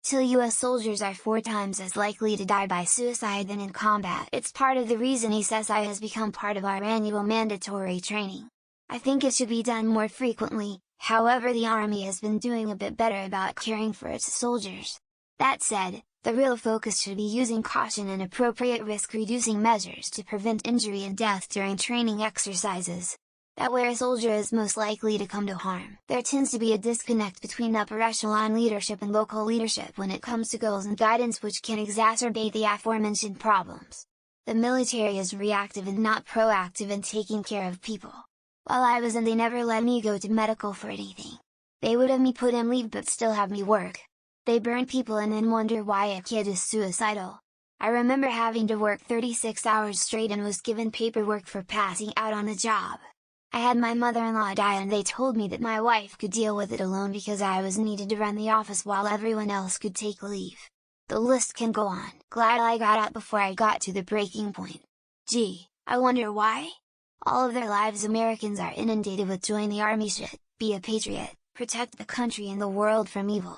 TIL US soldiers are 4 times as likely to die by suicide than in combat. It's part of the reason SSI has become part of our annual mandatory training. I think it should be done more frequently, however the Army has been doing a bit better about caring for its soldiers. That said, the real focus should be using caution and appropriate risk-reducing measures to prevent injury and death during training exercises. That where a soldier is most likely to come to harm. There tends to be a disconnect between upper echelon leadership and local leadership when it comes to goals and guidance, which can exacerbate the aforementioned problems. The military is reactive and not proactive in taking care of people. While I was in, they never let me go to medical for anything. They would have me put in leave but still have me work. They burn people and then wonder why a kid is suicidal. I remember having to work 36 hours straight and was given paperwork for passing out on the job. I had my mother-in-law die and they told me that my wife could deal with it alone because I was needed to run the office while everyone else could take leave. The list can go on. Glad I got out before I got to the breaking point. Gee, I wonder why? All of their lives Americans are inundated with join the army shit, be a patriot, protect the country and the world from evil.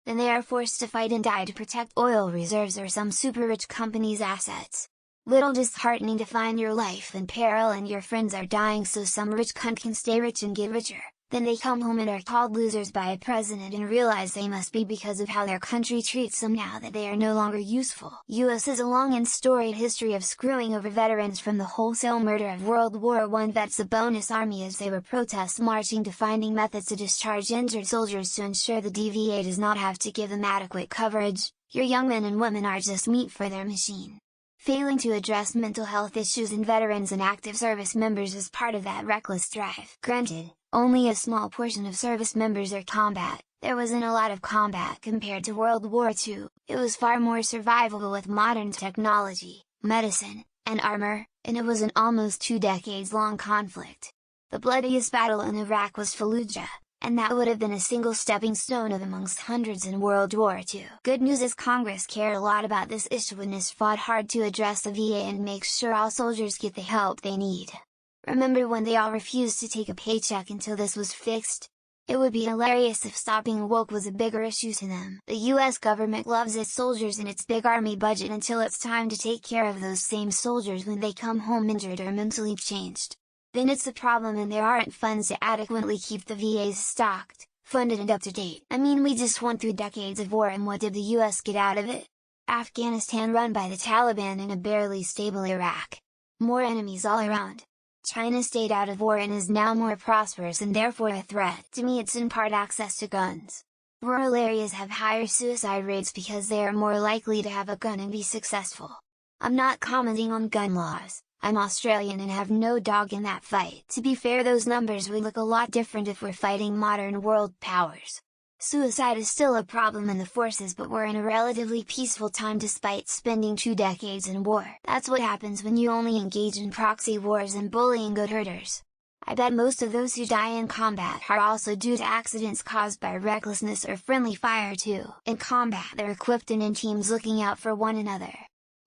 Then they are forced to fight and die to protect oil reserves or some super rich company's assets. Little disheartening to find your life in peril and your friends are dying so some rich cunt can stay rich and get richer, then they come home and are called losers by a president and realize they must be because of how their country treats them now that they are no longer useful. US has a long and storied history of screwing over veterans, from the wholesale murder of World War I vets the bonus army as they were protest marching to finding methods to discharge injured soldiers to ensure the DVA does not have to give them adequate coverage. Your young men and women are just meat for their machine. Failing to address mental health issues in veterans and active service members is part of that reckless drive. Granted, only a small portion of service members are combat. There wasn't a lot of combat compared to World War II, it was far more survivable with modern technology, medicine, and armor, and it was an almost 2 decades long conflict. The bloodiest battle in Iraq was Fallujah, and that would have been a single stepping stone of amongst hundreds in World War II. Good news is Congress cared a lot about this issue and has fought hard to address the VA and make sure all soldiers get the help they need. Remember when they all refused to take a paycheck until this was fixed? It would be hilarious if stopping woke was a bigger issue to them. The US government loves its soldiers and its big army budget until it's time to take care of those same soldiers when they come home injured or mentally changed. Then it's a problem and there aren't funds to adequately keep the VAs stocked, funded and up to date. I mean, we just went through decades of war and what did the US get out of it? Afghanistan run by the Taliban and a barely stable Iraq. More enemies all around. China stayed out of war and is now more prosperous and therefore a threat. To me it's in part access to guns. Rural areas have higher suicide rates because they are more likely to have a gun and be successful. I'm not commenting on gun laws. I'm Australian and have no dog in that fight. To be fair, those numbers would look a lot different if we're fighting modern world powers. Suicide is still a problem in the forces, but we're in a relatively peaceful time despite spending 2 decades in war. That's what happens when you only engage in proxy wars and bullying goat herders. I bet most of those who die in combat are also due to accidents caused by recklessness or friendly fire too. In combat they're equipped and in teams looking out for one another.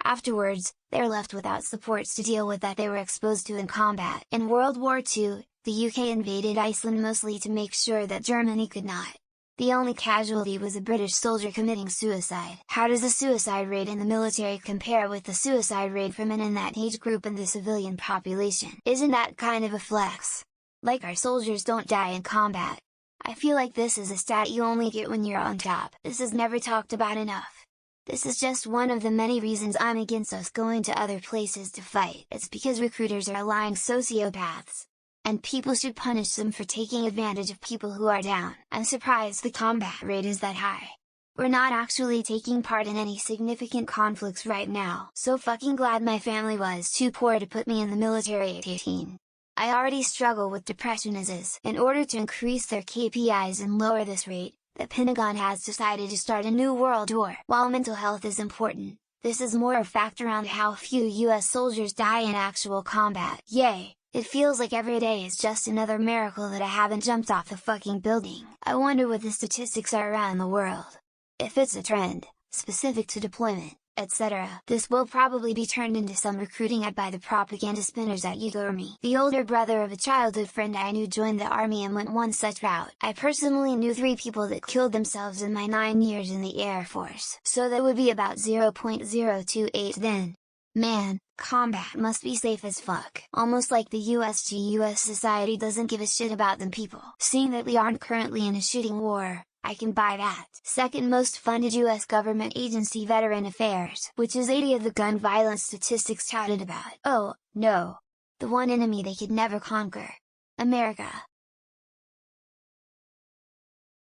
Afterwards, they're left without supports to deal with that they were exposed to in combat. In World War II, the UK invaded Iceland mostly to make sure that Germany could not. The only casualty was a British soldier committing suicide. How does the suicide rate in the military compare with the suicide rate for men in that age group in the civilian population? Isn't that kind of a flex? Like our soldiers don't die in combat. I feel like this is a stat you only get when you're on top. This is never talked about enough. This is just one of the many reasons I'm against us going to other places to fight. It's because recruiters are aligned sociopaths. And people should punish them for taking advantage of people who are down. I'm surprised the combat rate is that high. We're not actually taking part in any significant conflicts right now. So fucking glad my family was too poor to put me in the military at 18. I already struggle with depression as is. In order to increase their KPIs and lower this rate, the Pentagon has decided to start a new world war. While mental health is important, this is more a fact around how few US soldiers die in actual combat. Yay! It feels like every day is just another miracle that I haven't jumped off the fucking building. I wonder what the statistics are around the world. If it's a trend, specific to deployment, etc. This will probably be turned into some recruiting ad by the propaganda spinners at YouGov. The older brother of a childhood friend I knew joined the army and went one such route. I personally knew 3 people that killed themselves in my 9 years in the Air Force, so that would be about 0.028 then. Man, combat must be safe as fuck. Almost like the US society doesn't give a shit about them people. Seeing that we aren't currently in a shooting war, I can buy that. Second most funded US government agency, Veteran Affairs, which is 80 of the gun violence statistics touted about. Oh, no! The one enemy they could never conquer. America.